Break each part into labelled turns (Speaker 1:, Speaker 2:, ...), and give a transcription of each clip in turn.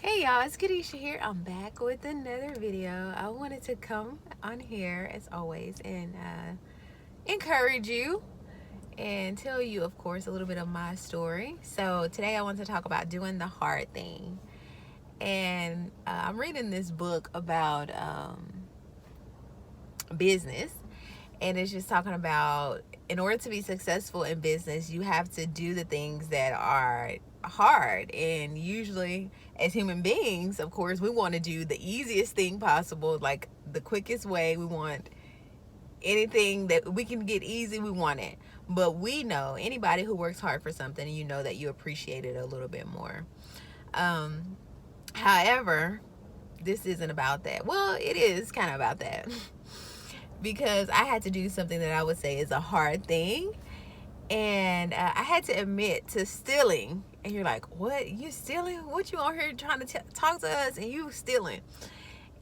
Speaker 1: Hey y'all, it's Kadisha here. I'm back with another video. I wanted to come on here as always and encourage you and tell you, of course, a little bit of my story. So today I want to talk about doing the hard thing. And I'm reading this book about business, and it's just talking about in order to be successful in business, you have to do the things that are hard. And usually, as human beings, of course, we want to do the easiest thing possible, like the quickest way. We want anything that we can get easy, we want it. But we know anybody who works hard for something, you know that you appreciate it a little bit more. However, this isn't about that. Well, it is kind of about that. Because I had to do something that I would say is a hard thing. And I had to admit to stealing. And you're like, what? You stealing? What you on here trying to talk to us and you stealing?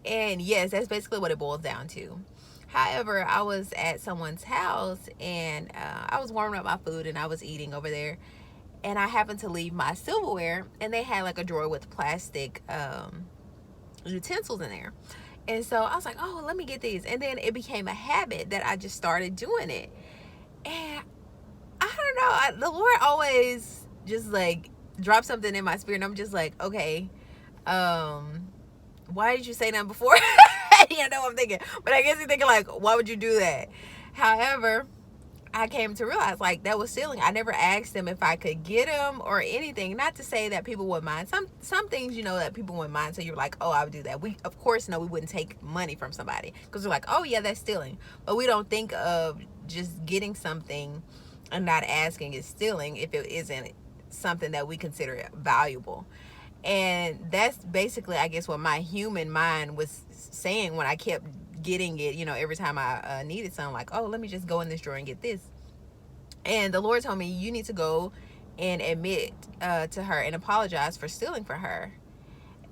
Speaker 1: And yes, that's basically what it boils down to. However, I was at someone's house and I was warming up my food and I was eating over there. And I happened to leave my silverware, and they had like a drawer with plastic utensils in there. And so I was like, oh, let me get these. And then it became a habit that I just started doing it. And I don't know, the Lord always just like drops something in my spirit. And I'm just like, okay, why did you say that before? You know what I'm thinking. But I guess you're thinking like, why would you do that? However, I came to realize like that was stealing. I never asked them if I could get them or anything. Not to say that people would mind. Some things, you know, that people would mind. So you're like, oh, I would do that. We of course know we wouldn't take money from somebody because we're like, oh yeah, that's stealing. But we don't think of just getting something and not asking is stealing if it isn't something that we consider valuable. And that's basically, I guess, what my human mind was saying when I kept getting it, you know, every time I needed something, like, oh, let me just go in this drawer and get this. And the Lord told me, you need to go and admit to her and apologize for stealing for her.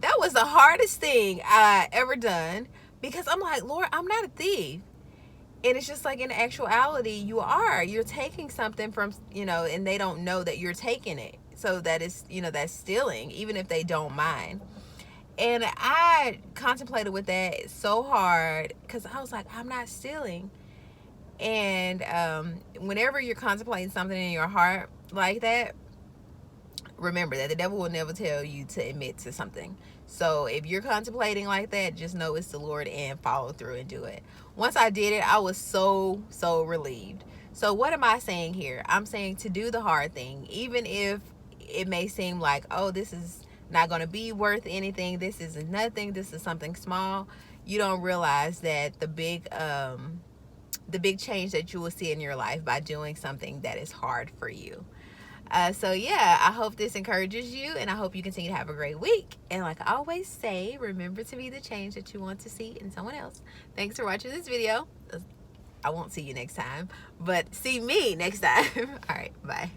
Speaker 1: That was the hardest thing I ever done, because I'm like, Lord, I'm not a thief. And it's just like, in actuality, you're taking something from, you know, and they don't know that you're taking it. So that is, you know, that's stealing, even if they don't mind. And I contemplated with that so hard because I was like, I'm not stealing. And whenever you're contemplating something in your heart like that, remember that the devil will never tell you to admit to something. So if you're contemplating like that, just know it's the Lord and follow through and do it. Once I did it, I was so relieved. So what am I saying here? I'm saying to do the hard thing, even if it may seem like, oh, this is not going to be worth anything, this is nothing, this is something small. You don't realize that the big change that you will see in your life by doing something that is hard for you. So yeah, I hope this encourages you, and I hope you continue to have a great week. And like I always say, remember to be the change that you want to see in someone else. Thanks for watching this video. I won't see you next time, but see me next time. All right, bye.